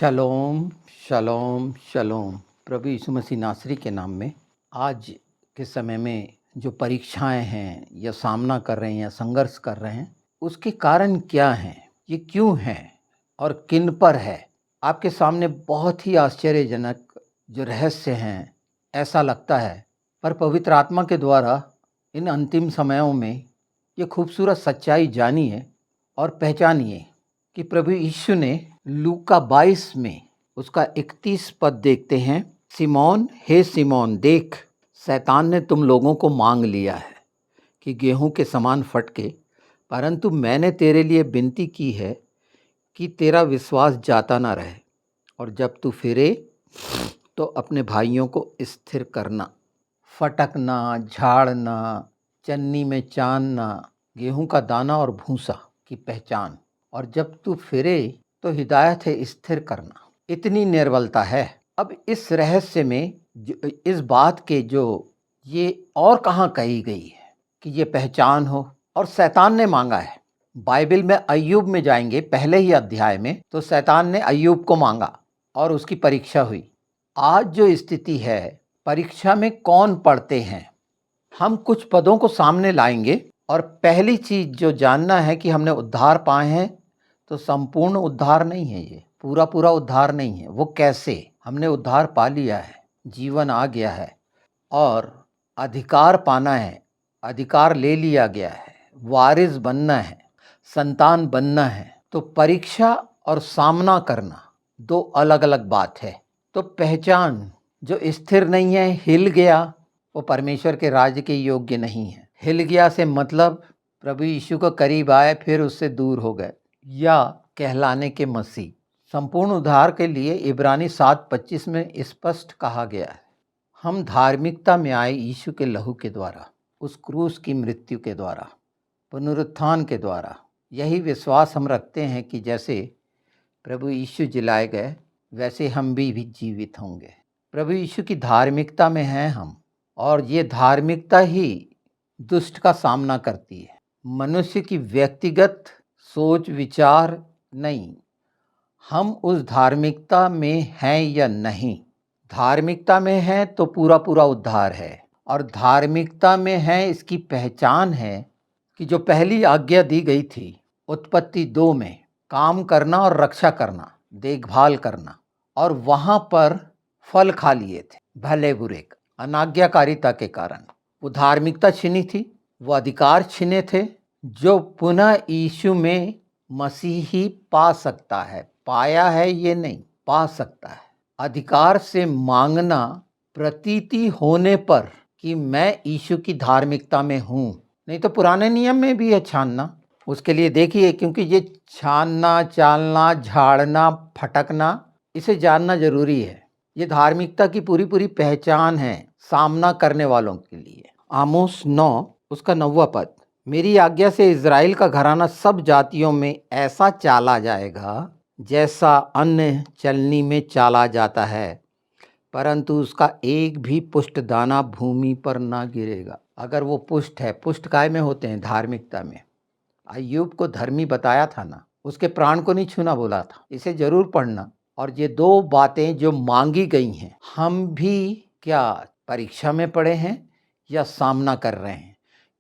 शलोम, शलोम, शलोम। प्रभु यीशु मसीह नासरी के नाम में आज के समय में जो परीक्षाएं हैं या सामना कर रहे हैं या संघर्ष कर रहे हैं, उसके कारण क्या हैं, ये क्यों हैं और किन पर है। आपके सामने बहुत ही आश्चर्यजनक जो रहस्य हैं ऐसा लगता है, पर पवित्र आत्मा के द्वारा इन अंतिम समयों में ये खूबसूरत सच्चाई जानिए और पहचानिए कि प्रभु यीशु ने लूका 22 में उसका 31 पद देखते हैं। सिमोन, हे सिमोन, देख शैतान ने तुम लोगों को मांग लिया है कि गेहूं के समान फटके, परंतु मैंने तेरे लिए विनती की है कि तेरा विश्वास जाता ना रहे, और जब तू फिरे तो अपने भाइयों को स्थिर करना। फटकना, झाड़ना, चन्नी में चानना, गेहूं का दाना और भूसा की पहचान, और जब तू फिरे तो हिदायत है स्थिर करना। इतनी निर्बलता है। अब इस रहस्य में इस बात के जो ये और कहाँ कही गई है कि ये पहचान हो, और शैतान ने मांगा है। बाइबल में अय्यूब में जाएंगे, पहले ही अध्याय में, तो शैतान ने अय्यूब को मांगा और उसकी परीक्षा हुई। आज जो स्थिति है, परीक्षा में कौन पढ़ते हैं, हम कुछ पदों को सामने लाएंगे। और पहली चीज जो जानना है कि हमने उद्धार पाए हैं, तो संपूर्ण उद्धार नहीं है, ये पूरा उद्धार नहीं है। वो कैसे? हमने उद्धार पा लिया है, जीवन आ गया है और अधिकार पाना है, अधिकार ले लिया गया है, वारिस बनना है, संतान बनना है। तो परीक्षा और सामना करना दो अलग अलग बात है। तो पहचान जो स्थिर नहीं है, हिल गया, वो परमेश्वर के राज्य के योग्य नहीं है। हिल गया से मतलब प्रभु यीशु को करीब आए फिर उससे दूर हो गए, या कहलाने के मसीह। संपूर्ण उद्धार के लिए इब्रानी 7:25 में स्पष्ट कहा गया है, हम धार्मिकता में आए यीशु के लहू के द्वारा, उस क्रूस की मृत्यु के द्वारा, पुनरुत्थान के द्वारा। यही विश्वास हम रखते हैं कि जैसे प्रभु यीशु जिलाए गए, वैसे हम भी जीवित होंगे। प्रभु यीशु की धार्मिकता में हैं हम, और ये धार्मिकता ही दुष्ट का सामना करती है। मनुष्य की व्यक्तिगत सोच विचार नहीं, हम उस धार्मिकता में हैं या नहीं। धार्मिकता में है तो पूरा उद्धार है, और धार्मिकता में है इसकी पहचान है कि जो पहली आज्ञा दी गई थी उत्पत्ति 2 में, काम करना और रक्षा करना, देखभाल करना, और वहाँ पर फल खा लिए थे भले बुरे का, अनाज्ञाकारिता के कारण। वो धार्मिकता छिनी थी, वो अधिकार छिने थे, जो पुनः यीशु में मसीह ही पा सकता है। पाया है ये नहीं, पा सकता है। अधिकार से मांगना प्रतीति होने पर कि मैं यीशु की धार्मिकता में हूँ। नहीं तो पुराने नियम में भी है छानना। उसके लिए देखिए, क्योंकि ये छानना, चालना, झाड़ना, फटकना, इसे जानना जरूरी है। ये धार्मिकता की पूरी पहचान है सामना करने वालों के लिए। आमोस 9 उसका 9वां पद, मेरी आज्ञा से इज़राइल का घराना सब जातियों में ऐसा चाला जाएगा जैसा अन्य चलनी में चाला जाता है, परंतु उसका एक भी पुष्ट दाना भूमि पर ना गिरेगा। अगर वो पुष्ट है, पुष्ट काय में होते हैं? धार्मिकता में। अय्यूब को धर्मी बताया था ना, उसके प्राण को नहीं छूना बोला था। इसे जरूर पढ़ना। और ये दो बातें जो मांगी गई हैं, हम भी क्या परीक्षा में पड़े हैं या सामना कर रहे हैं?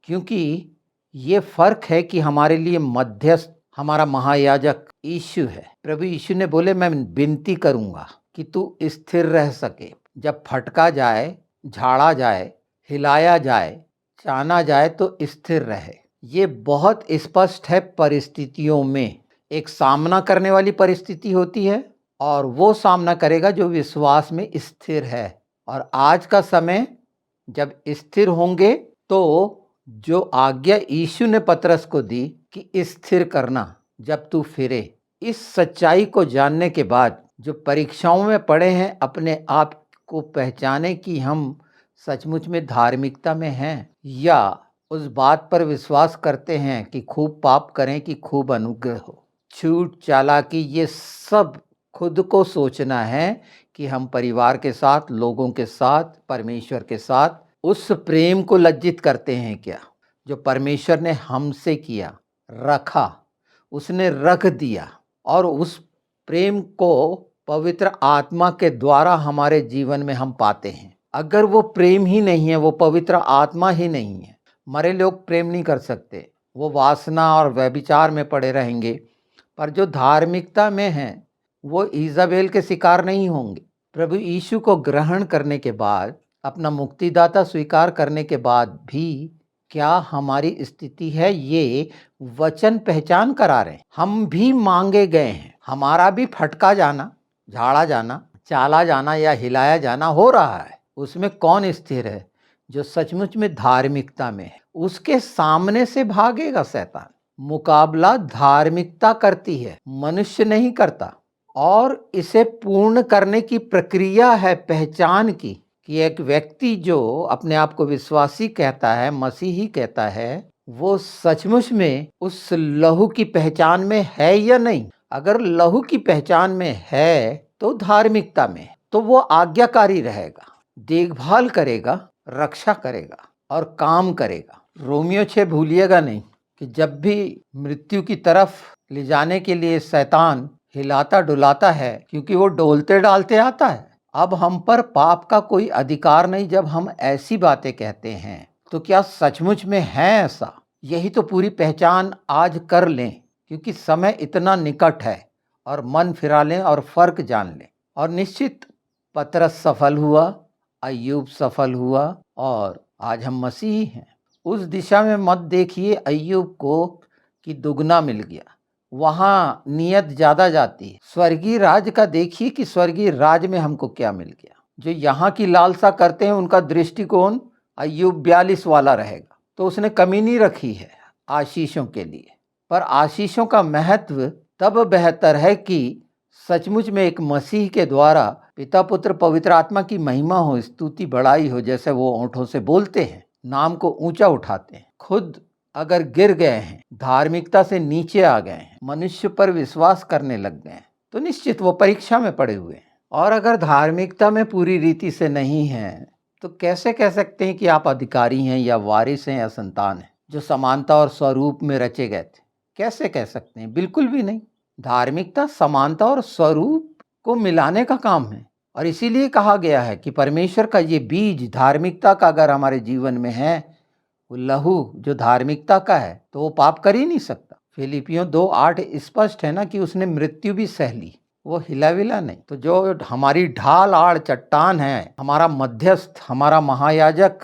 क्योंकि ये फर्क है कि हमारे लिए मध्यस्थ हमारा महायाजक यीशु है। प्रभु यीशु ने बोले, मैं विनती करूंगा कि तू स्थिर रह सके। जब फटका जाए, झाड़ा जाए, हिलाया जाए, चाना जाए तो स्थिर रहे। ये बहुत स्पष्ट है। परिस्थितियों में एक सामना करने वाली परिस्थिति होती है, और वो सामना करेगा जो विश्वास में स्थिर है। और आज का समय जब स्थिर होंगे, तो जो आज्ञा यीशु ने पतरस को दी कि स्थिर करना जब तू फिरे, इस सच्चाई को जानने के बाद जो परीक्षाओं में पड़े हैं, अपने आप को पहचाने कि हम सचमुच में धार्मिकता में हैं, या उस बात पर विश्वास करते हैं कि खूब पाप करें कि खूब अनुग्रह हो। छूट चालाकी, ये सब खुद को सोचना है कि हम परिवार के साथ, लोगों के साथ, परमेश्वर के साथ उस प्रेम को लज्जित करते हैं क्या जो परमेश्वर ने हमसे किया, रखा, उसने रख दिया, और उस प्रेम को पवित्र आत्मा के द्वारा हमारे जीवन में हम पाते हैं। अगर वो प्रेम ही नहीं है, वो पवित्र आत्मा ही नहीं है, मरे लोग प्रेम नहीं कर सकते, वो वासना और व्यभिचार में पड़े रहेंगे। पर जो धार्मिकता में हैं वो इज़ाबेल के शिकार नहीं होंगे। प्रभु यीशु को ग्रहण करने के बाद, अपना मुक्तिदाता स्वीकार करने के बाद भी क्या हमारी स्थिति है, ये वचन पहचान करा रहे हैं। हम भी मांगे गए हैं, हमारा भी फटका जाना, झाड़ा जाना, चाला जाना या हिलाया जाना हो रहा है। उसमें कौन स्थिर है? जो सचमुच में धार्मिकता में है, उसके सामने से भागेगा शैतान। मुकाबला धार्मिकता करती है, मनुष्य नहीं करता। और इसे पूर्ण करने की प्रक्रिया है पहचान की, कि एक व्यक्ति जो अपने आप को विश्वासी कहता है, मसीही कहता है, वो सचमुच में उस लहू की पहचान में है या नहीं। अगर लहू की पहचान में है तो धार्मिकता में, तो वो आज्ञाकारी रहेगा, देखभाल करेगा, रक्षा करेगा और काम करेगा। रोमियो 6 भूलिएगा नहीं कि जब भी मृत्यु की तरफ ले जाने के लिए शैतान हिलाता डुलाता है, क्योंकि वो डोलते डालते आता है। अब हम पर पाप का कोई अधिकार नहीं। जब हम ऐसी बातें कहते हैं तो क्या सचमुच में है ऐसा? यही तो पूरी पहचान आज कर लें, क्योंकि समय इतना निकट है, और मन फिरा लें और फर्क जान लें। और निश्चित पतरस सफल हुआ, अय्यूब सफल हुआ, और आज हम मसीही हैं। उस दिशा में मत देखिए अय्यूब को कि दुगना मिल गया, वहाँ नियत ज़्यादा जाती है। स्वर्गीय राज का देखिए कि स्वर्गीय राज में हमको क्या मिल गया। जो यहाँ की लालसा करते हैं उनका दृष्टिकोण अय्यूब 42 वाला रहेगा। तो उसने कमी नहीं रखी है आशीषों के लिए। पर आशीषों का महत्व तब बेहतर है कि सचमुच में एक मसीह के द्वारा पिता पुत्र पवित्र आत्मा की महिमा हो, स्तुति बढ़ाई हो, जैसे वो ओंठों से बोलते हैं, नाम को ऊंचा उठाते हैं। खुद अगर गिर गए हैं, धार्मिकता से नीचे आ गए हैं, मनुष्य पर विश्वास करने लग गए हैं, तो निश्चित वो परीक्षा में पड़े हुए हैं। और अगर धार्मिकता में पूरी रीति से नहीं है तो कैसे कह सकते हैं कि आप अधिकारी हैं या वारिस हैं या संतान हैं जो समानता और स्वरूप में रचे गए थे? कैसे कह सकते हैं? बिल्कुल भी नहीं। धार्मिकता समानता और स्वरूप को मिलाने का काम है। और इसीलिए कहा गया है कि परमेश्वर का ये बीज धार्मिकता का अगर हमारे जीवन में है, वो लहू जो धार्मिकता का है, तो वो पाप कर ही नहीं सकता। फिलिपियों 2:8 स्पष्ट है ना कि उसने मृत्यु भी सह ली, वो हिला विला नहीं। तो जो हमारी ढाल आड़ चट्टान है, हमारा मध्यस्थ, हमारा महायाजक,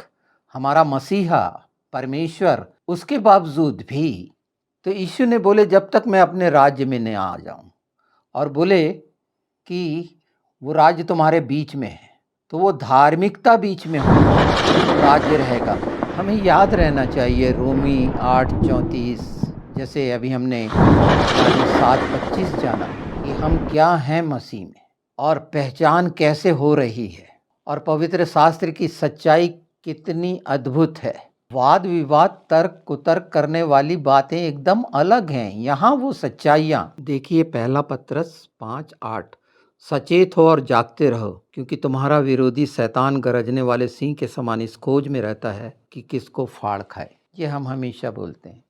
हमारा मसीहा परमेश्वर, उसके बावजूद भी तो यीशु ने बोले जब तक मैं अपने राज्य में न आ जाऊं, और बोले कि वो राज्य तुम्हारे बीच में है, तो वो धार्मिकता बीच में हो तो राज्य रहेगा। हमें याद रहना चाहिए रोमी 8:34, जैसे अभी हमने 7:25 जाना कि हम क्या हैं मसीह में और पहचान कैसे हो रही है, और पवित्र शास्त्र की सच्चाई कितनी अद्भुत है। वाद विवाद तर्क कुतर्क करने वाली बातें एकदम अलग हैं, यहाँ वो सच्चाइयाँ देखिए। पहला पत्रस 5:8, सचेत हो और जागते रहो, क्योंकि तुम्हारा विरोधी शैतान गरजने वाले सिंह के समान इस खोज में रहता है कि किसको फाड़ खाए। ये हम हमेशा बोलते हैं।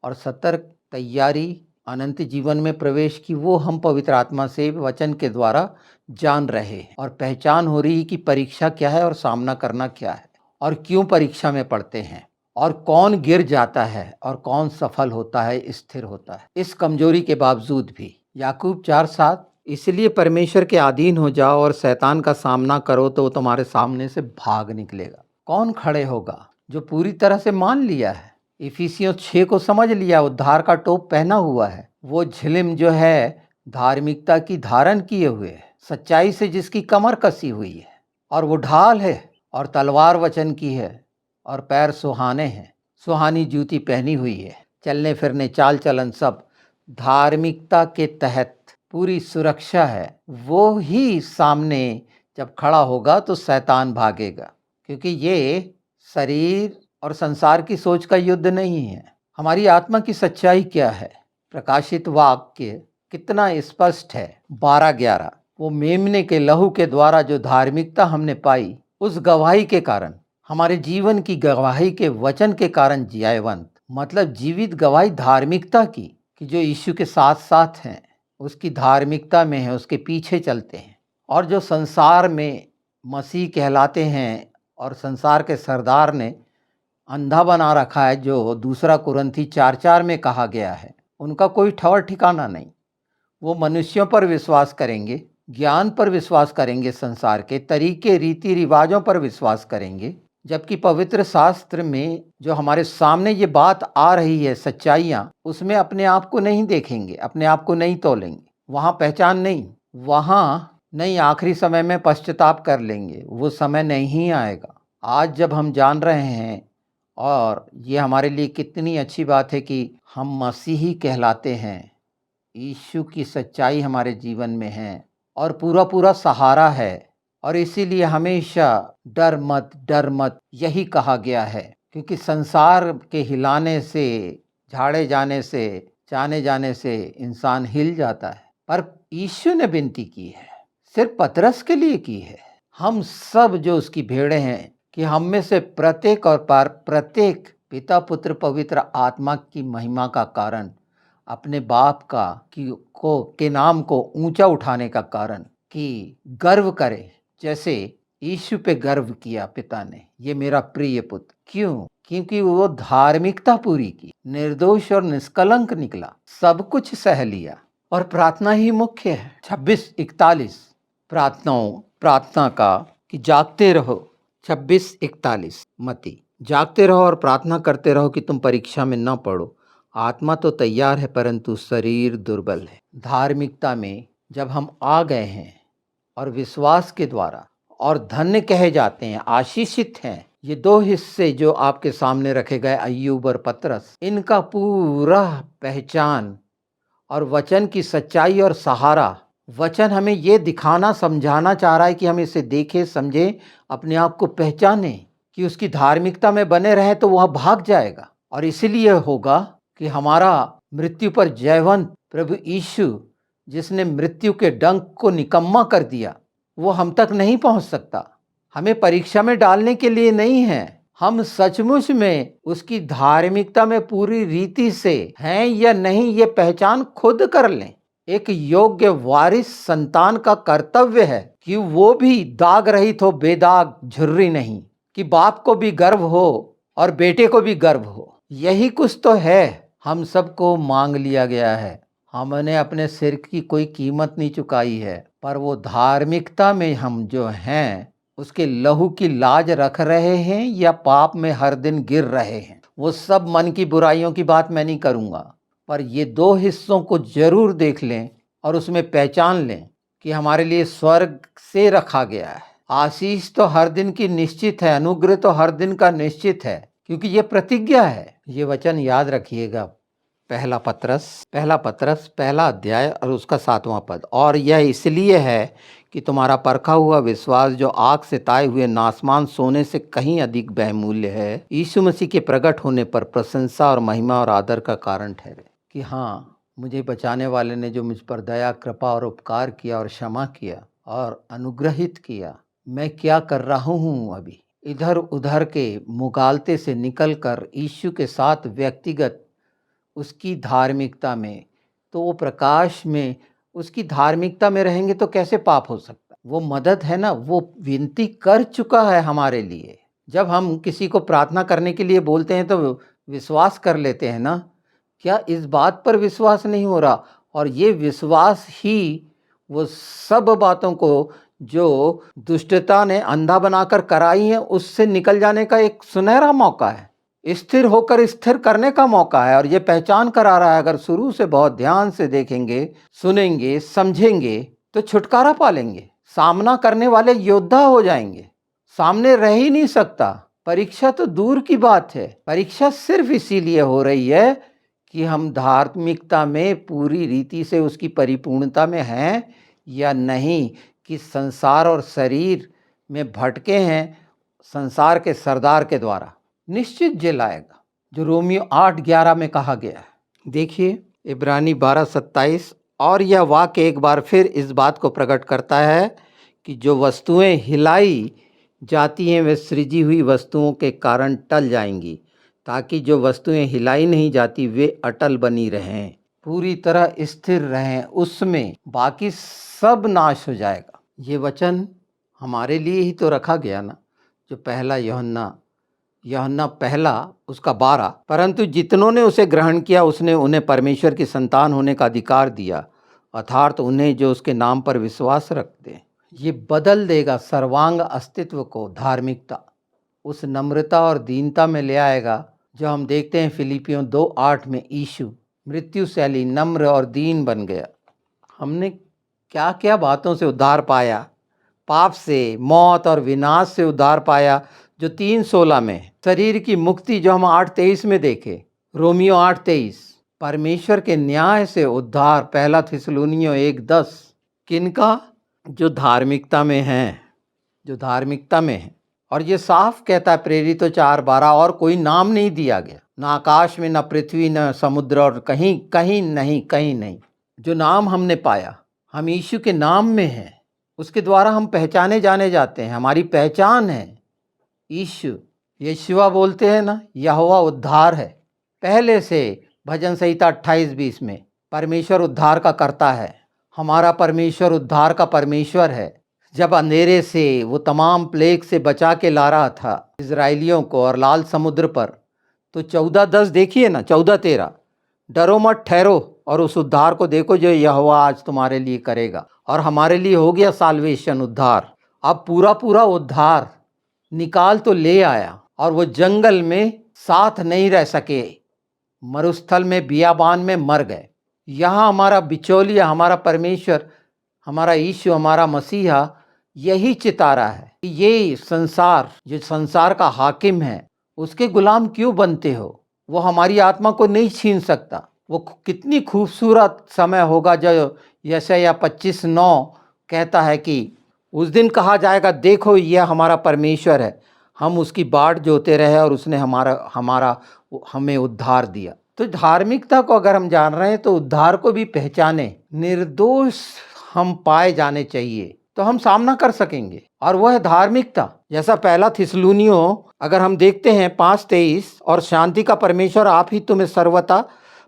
और सतर्क तैयारी अनंत जीवन में प्रवेश की, वो हम पवित्र आत्मा से वचन के द्वारा जान रहे हैं, और पहचान हो रही कि परीक्षा क्या है और सामना करना क्या है, और क्यों परीक्षा में पढ़ते हैं, और कौन गिर जाता है और कौन सफल होता है, स्थिर होता है इस कमजोरी के बावजूद भी। याकूब 4:7, इसलिए परमेश्वर के अधीन हो जाओ और शैतान का सामना करो तो वो तुम्हारे सामने से भाग निकलेगा। कौन खड़े होगा? जो पूरी तरह से मान लिया है, इफिसियों 6 को समझ लिया, उद्धार का टोप पहना हुआ है, वो झिलिम जो है धार्मिकता की धारण किए हुए है, सच्चाई से जिसकी कमर कसी हुई है, और वो ढाल है और तलवार वचन की है, और पैर सुहाने हैं, सुहानी जूती पहनी हुई है, चलने फिरने चाल चलन सब धार्मिकता के तहत पूरी सुरक्षा है। वो ही सामने जब खड़ा होगा तो शैतान भागेगा, क्योंकि ये शरीर और संसार की सोच का युद्ध नहीं है। हमारी आत्मा की सच्चाई क्या है? प्रकाशित वाक्य कितना स्पष्ट है, 12:11, वो मेमने के लहू के द्वारा जो धार्मिकता हमने पाई, उस गवाही के कारण, हमारे जीवन की गवाही के वचन के कारण जियावंत, मतलब जीवित गवाही धार्मिकता की, कि जो यीशु के साथ साथ हैं, उसकी धार्मिकता में है, उसके पीछे चलते हैं, और जो संसार में मसीह कहलाते हैं और संसार के सरदार ने अंधा बना रखा है, जो दूसरा कुरिन्थी 4:4 में कहा गया है, उनका कोई ठौर ठिकाना नहीं। वो मनुष्यों पर विश्वास करेंगे, ज्ञान पर विश्वास करेंगे, संसार के तरीके रीति रिवाजों पर विश्वास करेंगे, जबकि पवित्र शास्त्र में जो हमारे सामने ये बात आ रही है, सच्चाइयाँ, उसमें अपने आप को नहीं देखेंगे, अपने आप को नहीं तोलेंगे। वहाँ पहचान नहीं, वहाँ नहीं, आखिरी समय में पश्चाताप कर लेंगे। वो समय नहीं आएगा। आज जब हम जान रहे हैं, और ये हमारे लिए कितनी अच्छी बात है कि हम मसीही कहलाते हैं, यीशु की सच्चाई हमारे जीवन में है और पूरा पूरा सहारा है, और इसीलिए हमेशा डर मत यही कहा गया है, क्योंकि संसार के हिलाने से, झाड़े जाने से, जाने जाने से इंसान हिल जाता है। पर यीशु ने विनती की है, सिर्फ पतरस के लिए की है, हम सब जो उसकी भेड़े हैं, कि हम में से प्रत्येक और प्रत्येक पिता पुत्र पवित्र आत्मा की महिमा का कारण, अपने बाप के नाम को ऊंचा उठाने का कारण, कि गर्व करे, जैसे यीशु पे गर्व किया पिता ने, ये मेरा प्रिय पुत्र। क्यों? क्योंकि वो धार्मिकता पूरी की, निर्दोष और निष्कलंक निकला, सब कुछ सह लिया, और प्रार्थना ही मुख्य है। 26:41 प्रार्थना का, कि जागते रहो। 26:41 मती, जागते रहो और प्रार्थना करते रहो कि तुम परीक्षा में न पड़ो। आत्मा तो तैयार है परंतु शरीर दुर्बल है। धार्मिकता में जब हम आ गए हैं और विश्वास के द्वारा, और धन्य कहे जाते हैं, आशीषित हैं, ये दो हिस्से जो आपके सामने रखे गए, अय्यूब और पतरस, इनका पूरा पहचान और वचन की सच्चाई और सहारा। वचन हमें ये दिखाना, समझाना चाह रहा है कि हम इसे देखें, समझें, अपने आप को पहचानें, कि उसकी धार्मिकता में बने रहें तो वह भाग जाएगा। और इसलिए होगा कि हमारा मृत्यु पर जयवंत प्रभु यीशु, जिसने मृत्यु के डंक को निकम्मा कर दिया, वो हम तक नहीं पहुंच सकता। हमें परीक्षा में डालने के लिए नहीं है, हम सचमुच में उसकी धार्मिकता में पूरी रीति से हैं या नहीं, ये पहचान खुद कर लें। एक योग्य वारिस संतान का कर्तव्य है कि वो भी दाग रहित हो, बेदाग झुर्री नहीं, कि बाप को भी गर्व हो और बेटे को भी गर्व हो। यही कुछ तो है, हम सबको मांग लिया गया है। हमने अपने सिर की कोई कीमत नहीं चुकाई है, पर वो धार्मिकता में हम जो हैं, उसके लहू की लाज रख रहे हैं या पाप में हर दिन गिर रहे हैं। वो सब मन की बुराइयों की बात मैं नहीं करूँगा, पर ये दो हिस्सों को जरूर देख लें और उसमें पहचान लें कि हमारे लिए स्वर्ग से रखा गया है। आशीष तो हर दिन की निश्चित है, अनुग्रह तो हर दिन का निश्चित है, क्योंकि ये प्रतिज्ञा है। ये वचन याद रखिएगा, पहला पतरस पहला अध्याय और उसका 7वां पद। और यह इसलिए है कि तुम्हारा परखा हुआ विश्वास, जो आग से ताए हुए नासमान सोने से कहीं अधिक बहुमूल्य है, यीशु मसीह के प्रकट होने पर प्रशंसा और महिमा और आदर का कारण ठहरे। कि हाँ, मुझे बचाने वाले ने जो मुझ पर दया, कृपा और उपकार किया और क्षमा किया और अनुग्रहित किया, मैं क्या कर रहा हूँ अभी, इधर उधर के मुगालते से निकलकर यीशु के साथ व्यक्तिगत उसकी धार्मिकता में, तो वो प्रकाश में, उसकी धार्मिकता में रहेंगे तो कैसे पाप हो सकता। वो मदद है ना, वो विनती कर चुका है हमारे लिए। जब हम किसी को प्रार्थना करने के लिए बोलते हैं तो विश्वास कर लेते हैं ना, क्या इस बात पर विश्वास नहीं हो रहा? और ये विश्वास ही वो सब बातों को जो दुष्टता ने अंधा बनाकर कराई है, उससे निकल जाने का एक सुनहरा मौका है, स्थिर होकर स्थिर करने का मौका है। और ये पहचान करा रहा है, अगर शुरू से बहुत ध्यान से देखेंगे, सुनेंगे, समझेंगे, तो छुटकारा पालेंगे, सामना करने वाले योद्धा हो जाएंगे। सामने रह ही नहीं सकता। परीक्षा तो दूर की बात है, परीक्षा सिर्फ इसीलिए हो रही है कि हम धार्मिकता में पूरी रीति से उसकी परिपूर्णता में हैं या नहीं, कि संसार और शरीर में भटके हैं, संसार के सरदार के द्वारा। निश्चित जेल आएगा, जो रोमियो 8:11 में कहा गया है। देखिए इब्रानी 12:27, और यह वाक्य एक बार फिर इस बात को प्रकट करता है कि जो वस्तुएं हिलाई जाती हैं वे सृजी हुई वस्तुओं के कारण टल जाएंगी, ताकि जो वस्तुएं हिलाई नहीं जाती वे अटल बनी रहें, पूरी तरह स्थिर रहें उसमें, बाकी सब नाश हो जाएगा। ये वचन हमारे लिए ही तो रखा गया ना, जो पहला यूहन्ना यूहन्ना पहला उसका 12, परंतु जितनों ने उसे ग्रहण किया उसने उन्हें परमेश्वर की संतान होने का अधिकार दिया, अर्थात उन्हें जो उसके नाम पर विश्वास रखते हैं। ये बदल देगा सर्वांग अस्तित्व को, धार्मिकता उस नम्रता और दीनता में ले आएगा जो हम देखते हैं फिलिपियों 2:8 में। यीशु मृत्यु शैली नम्र और दीन बन गया। हमने क्या क्या बातों से उद्धार पाया, पाप से, मौत और विनाश से उद्धार पाया जो 3:16 में है। शरीर की मुक्ति जो हम 8:23 में देखे, रोमियो 8:23। परमेश्वर के न्याय से उद्धार, पहला थिस्सलुनीयों 1:10। किनका? जो धार्मिकता में है, जो धार्मिकता में है। और ये साफ कहता है प्रेरितों 4:12, और कोई नाम नहीं दिया गया, ना आकाश में, ना पृथ्वी, ना समुद्र, और कहीं कहीं नहीं, कहीं नहीं। जो नाम हमने पाया, हम यीशु के नाम में हैं, उसके द्वारा हम पहचाने जाने जाते हैं। हमारी पहचान है यीशु। यीशुआ बोलते हैं ना, यहोवा उद्धार है। पहले से भजन संहिता 28:20 में परमेश्वर उद्धार का करता है। हमारा परमेश्वर उद्धार का परमेश्वर है। जब अंधेरे से वो तमाम प्लेग से बचा के ला रहा था इजराइलियों को और लाल समुद्र पर, तो 14:10 देखिए ना, 14:13, डरो मत, ठहरो और उस उद्धार को देखो जो यहोवा आज तुम्हारे लिए करेगा। और हमारे लिए हो गया साल्वेशन, उद्धार। अब पूरा पूरा उद्धार निकाल तो ले आया, और वो जंगल में साथ नहीं रह सके, मरुस्थल में, बियाबान में मर गए। यहाँ हमारा बिचौलिया, हमारा परमेश्वर, हमारा यीशु, हमारा मसीहा यही चितारा है। ये संसार, जो संसार का हाकिम है, उसके गुलाम क्यों बनते हो? वो हमारी आत्मा को नहीं छीन सकता। वो कितनी खूबसूरत समय होगा जो यशायाह 25:9 कहता है कि उस दिन कहा जाएगा, देखो यह हमारा परमेश्वर है, हम उसकी बाट जोते रहे और उसने हमें उद्धार दिया। तो धार्मिकता को अगर हम जान रहे हैं तो उद्धार को भी पहचाने, निर्दोष हम पाए जाने चाहिए, तो हम सामना कर सकेंगे। और वह है धार्मिकता। जैसा पहला थिस्सलुनीयों अगर हम देखते हैं 5:23, और शांति का परमेश्वर आप ही तुम्हें सर्वथा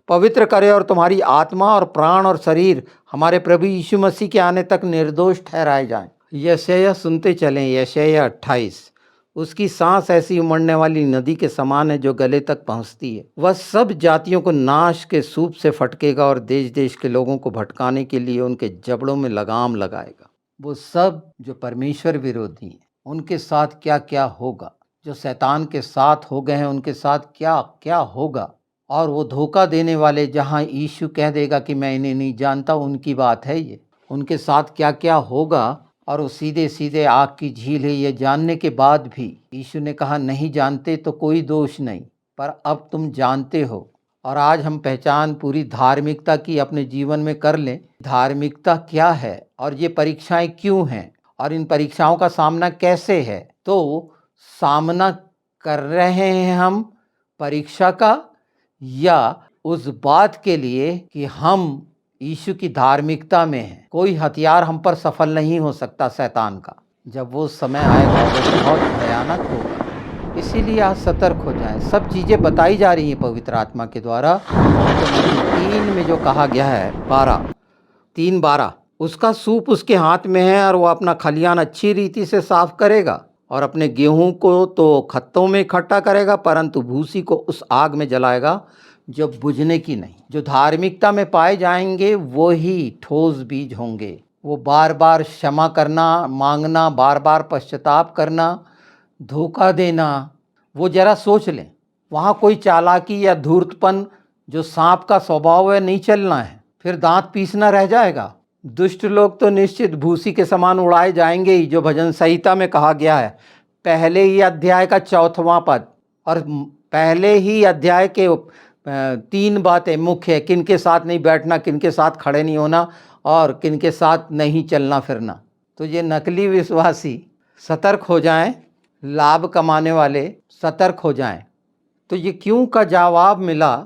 पवित्र करे और तुम्हारी आत्मा और प्राण और शरीर हमारे प्रभु यीशु मसीह के आने तक निर्दोष ठहराए जाएं। यशायाह सुनते चलें, यशायाह 28। उसकी सांस ऐसी उमड़ने वाली नदी के समान है जो गले तक पहुंचती है। वह सब जातियों को नाश के सूप से फटकेगा और देश देश के लोगों को भटकाने के लिए उनके जबड़ों में लगाम लगाएगा। वो सब जो परमेश्वर विरोधी हैं, उनके साथ क्या क्या होगा, जो शैतान के साथ हो गए हैं उनके साथ क्या क्या होगा। और वो धोखा देने वाले, जहाँ यीशु कह देगा कि मैं इन्हें नहीं जानता, उनकी बात है ये, उनके साथ क्या क्या होगा। और वो सीधे सीधे आग की झील है। ये जानने के बाद भी यीशु ने कहा, नहीं जानते तो कोई दोष नहीं, पर अब तुम जानते हो। और आज हम पहचान पूरी धार्मिकता की अपने जीवन में कर लें। धार्मिकता क्या है और ये परीक्षाएं क्यों हैं और इन परीक्षाओं का सामना कैसे है। तो सामना कर रहे हैं हम परीक्षा का, या उस बात के लिए कि हम यीशु की धार्मिकता में हैं। कोई हथियार हम पर सफल नहीं हो सकता शैतान का। जब वो समय आएगा वो बहुत भयानक होगा। इसीलिए आज सतर्क हो जाएं। सब चीज़ें बताई जा रही हैं पवित्र आत्मा के द्वारा। तो 3 में जो कहा गया है 3:12, उसका सूप उसके हाथ में है और वो अपना खलियान अच्छी रीति से साफ करेगा और अपने गेहूं को तो खत्तों में इकट्ठा करेगा, परंतु भूसी को उस आग में जलाएगा जो बुझने की नहीं। जो धार्मिकता में पाए जाएंगे वो ही ठोस बीज होंगे। वो बार बार क्षमा करना, मांगना, बार बार पश्चाताप करना, धोखा देना। वो जरा सोच लें, वहाँ कोई चालाकी या धूर्तपन जो सांप का स्वभाव है नहीं चलना है, फिर दांत पीसना रह जाएगा। दुष्ट लोग तो निश्चित भूसी के समान उड़ाए जाएंगे ही, जो भजन संहिता में कहा गया है पहले ही अध्याय का 4वां पद। और पहले ही अध्याय के 3 बातें मुख्य है, किन के साथ नहीं बैठना, किन के साथ खड़े नहीं होना और किन के साथ नहीं चलना फिरना। तो ये नकली विश्वासी सतर्क हो जाएं, लाभ कमाने वाले सतर्क हो जाएं। तो ये क्यों का जवाब मिला।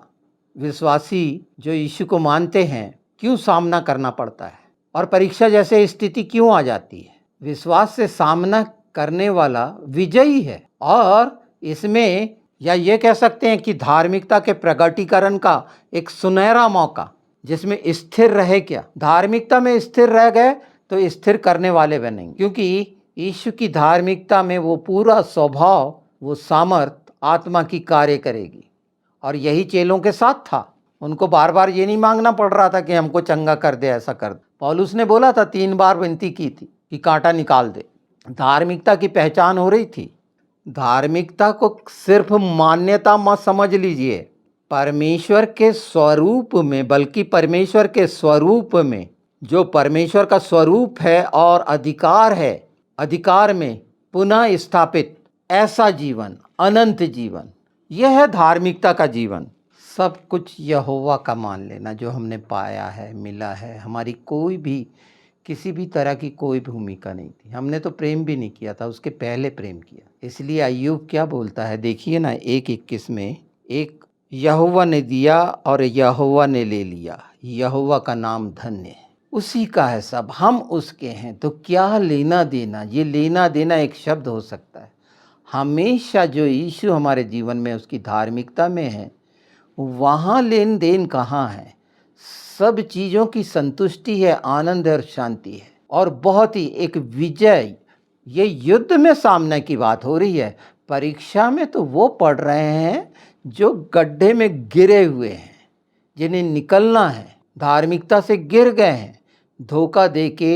विश्वासी जो यीशु को मानते हैं क्यों सामना करना पड़ता है और परीक्षा जैसे स्थिति क्यों आ जाती है। विश्वास से सामना करने वाला विजयी है। और इसमें या ये कह सकते हैं कि धार्मिकता के प्रगटीकरण का एक सुनहरा मौका, जिसमें स्थिर रहे। क्या धार्मिकता में स्थिर रह गए तो स्थिर करने वाले बनेंगे, क्योंकि यीशु की धार्मिकता में वो पूरा स्वभाव, वो सामर्थ आत्मा की कार्य करेगी। और यही चेलों के साथ था। उनको बार बार ये नहीं मांगना पड़ रहा था कि हमको चंगा कर दे, ऐसा कर दे। पौलुस ने बोला था, 3 बार विनती की थी कि कांटा निकाल दे। धार्मिकता की पहचान हो रही थी। धार्मिकता को सिर्फ मान्यता मत समझ लीजिए, परमेश्वर के स्वरूप में, बल्कि परमेश्वर के स्वरूप में, जो परमेश्वर का स्वरूप है और अधिकार है, अधिकार में पुनः स्थापित ऐसा जीवन, अनंत जीवन, यह है धार्मिकता का जीवन। सब कुछ यहोवा का मान लेना, जो हमने पाया है, मिला है। हमारी कोई भी, किसी भी तरह की कोई भूमिका नहीं थी। हमने तो प्रेम भी नहीं किया था, उसके पहले प्रेम किया। इसलिए अय्यूब क्या बोलता है, देखिए ना 1:21 में, एक यहोवा ने दिया और यहोवा ने ले लिया, यहोवा का नाम धन्य है, उसी का है सब, हम उसके हैं। तो क्या लेना देना, ये लेना देना एक शब्द हो सकता है। हमेशा जो यीशु हमारे जीवन में, उसकी धार्मिकता में है, वहाँ लेन देन कहाँ है? सब चीज़ों की संतुष्टि है, आनंद और शांति है, और बहुत ही एक विजय। ये युद्ध में सामने की बात हो रही है। परीक्षा में तो वो पढ़ रहे हैं जो गड्ढे में गिरे हुए हैं, जिन्हें निकलना है, धार्मिकता से गिर गए हैं, धोखा दे के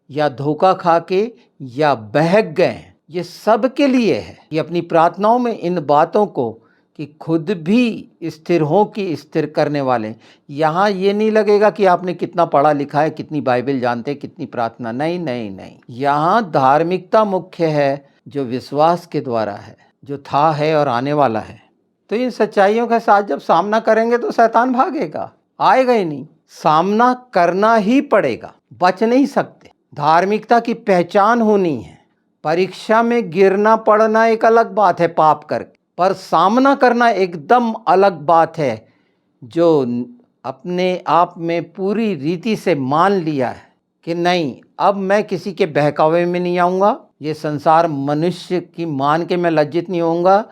या धोखा खा के या बहक गए हैं। ये सब के लिए है। ये अपनी प्रार्थनाओं में इन बातों को, कि खुद भी स्थिर हो कि स्थिर करने वाले। यहाँ ये नहीं लगेगा कि आपने कितना पढ़ा लिखा है, कितनी बाइबल जानते, कितनी प्रार्थना, नहीं नहीं नहीं। यहाँ धार्मिकता मुख्य है, जो विश्वास के द्वारा है, जो था, है और आने वाला है। तो इन सच्चाइयों के साथ जब सामना करेंगे तो शैतान भागेगा, आएगा ही नहीं। सामना करना ही पड़ेगा, बच नहीं सकते। धार्मिकता की पहचान होनी है। परीक्षा में गिरना पड़ना एक अलग बात है पाप करके, पर सामना करना एकदम अलग बात है। जो अपने आप में पूरी रीति से मान लिया है कि नहीं, अब मैं किसी के बहकावे में नहीं आऊँगा, ये संसार मनुष्य की मान के मैं लज्जित नहीं होऊंगा,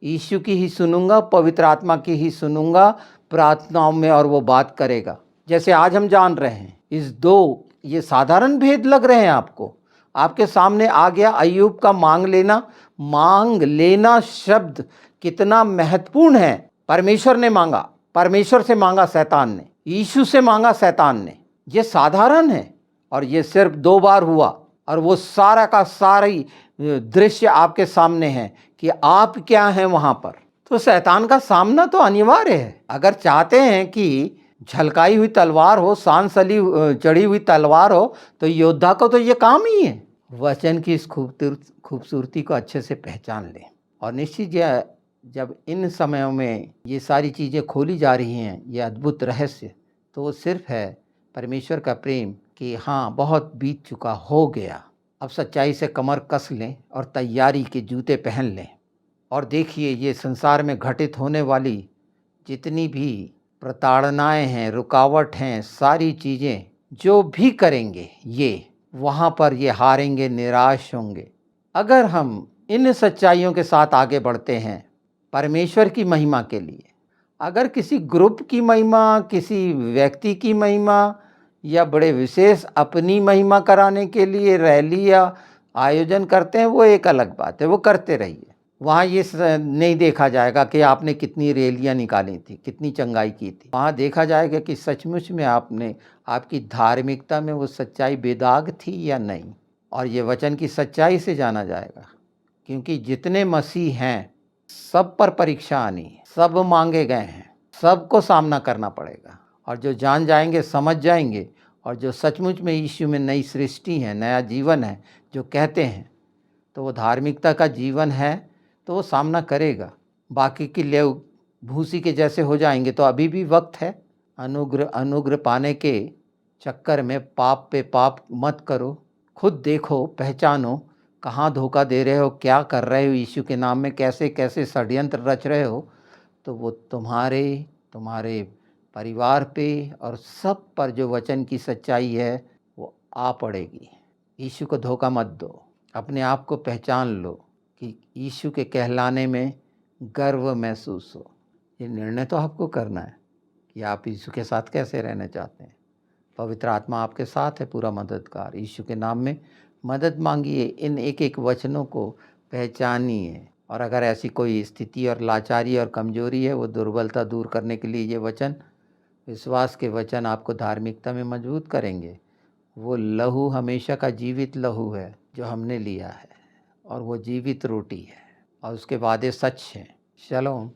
यीशु की ही सुनूंगा, पवित्र आत्मा की ही सुनूंगा प्रार्थनाओं में, और वो बात करेगा। जैसे आज हम जान रहे हैं, इस दो, ये साधारण भेद लग रहे हैं आपको, आपके सामने आ गया अय्यूब का मांग लेना। मांग लेना शब्द कितना महत्वपूर्ण है। परमेश्वर ने मांगा, परमेश्वर से मांगा शैतान ने, यीशु से मांगा शैतान ने। ये साधारण है, और ये सिर्फ 2 बार हुआ, और वो सारा का सारी दृश्य आपके सामने है कि आप क्या हैं वहां पर। तो शैतान का सामना तो अनिवार्य है। अगर चाहते हैं कि झलकाई हुई तलवार हो, शान सली चढ़ी हुई तलवार हो, तो योद्धा को तो ये काम ही है। वचन की इस खूबसूरती को अच्छे से पहचान लें, और निश्चित जब इन समयों में ये सारी चीज़ें खोली जा रही हैं, ये अद्भुत रहस्य, तो वो सिर्फ है परमेश्वर का प्रेम कि हाँ, बहुत बीत चुका, हो गया। अब सच्चाई से कमर कस लें और तैयारी के जूते पहन लें। और देखिए, ये संसार में घटित होने वाली जितनी भी प्रताड़नाएं हैं, रुकावट हैं, सारी चीज़ें जो भी करेंगे, ये वहाँ पर ये हारेंगे, निराश होंगे। अगर हम इन सच्चाइयों के साथ आगे बढ़ते हैं परमेश्वर की महिमा के लिए, अगर किसी ग्रुप की महिमा, किसी व्यक्ति की महिमा, या बड़े विशेष अपनी महिमा कराने के लिए रैली या आयोजन करते हैं, वो एक अलग बात है, वो करते रहिए। वहाँ ये नहीं देखा जाएगा कि आपने कितनी रैलियाँ निकाली थी, कितनी चंगाई की थी। वहाँ देखा जाएगा कि सचमुच में आपने, आपकी धार्मिकता में वो सच्चाई बेदाग थी या नहीं। और ये वचन की सच्चाई से जाना जाएगा, क्योंकि जितने मसीह हैं सब पर परीक्षा आनी है, सब मांगे गए हैं, सबको सामना करना पड़ेगा। और जो जान जाएंगे, समझ जाएंगे, और जो सचमुच में यीशु में नई सृष्टि है, नया जीवन है जो कहते हैं, तो वो धार्मिकता का जीवन है, तो वो सामना करेगा। बाकी के लोग भूसी के जैसे हो जाएंगे, तो अभी भी वक्त है। अनुग्रह पाने के चक्कर में पाप पे पाप मत करो। खुद देखो, पहचानो कहाँ धोखा दे रहे हो, क्या कर रहे हो यीशु के नाम में, कैसे कैसे षड्यंत्र रच रहे हो, तो वो तुम्हारे परिवार पे और सब पर जो वचन की सच्चाई है वो आ पड़ेगी। यीशु को धोखा मत दो, अपने आप को पहचान लो कि यीशु के कहलाने में गर्व महसूस हो। ये निर्णय तो आपको करना है कि आप यीशु के साथ कैसे रहना चाहते हैं। पवित्र आत्मा आपके साथ है पूरा मददगार। यीशु के नाम में मदद मांगिए, इन एक-एक वचनों को पहचानिए और अगर ऐसी कोई स्थिति और लाचारी और कमज़ोरी है, वो दुर्बलता दूर करने के लिए ये वचन, विश्वास के वचन आपको धार्मिकता में मजबूत करेंगे। वो लहू हमेशा का जीवित लहू है जो हमने लिया है और वो जीवित रोटी है और उसके वादे सच हैं। शलोम।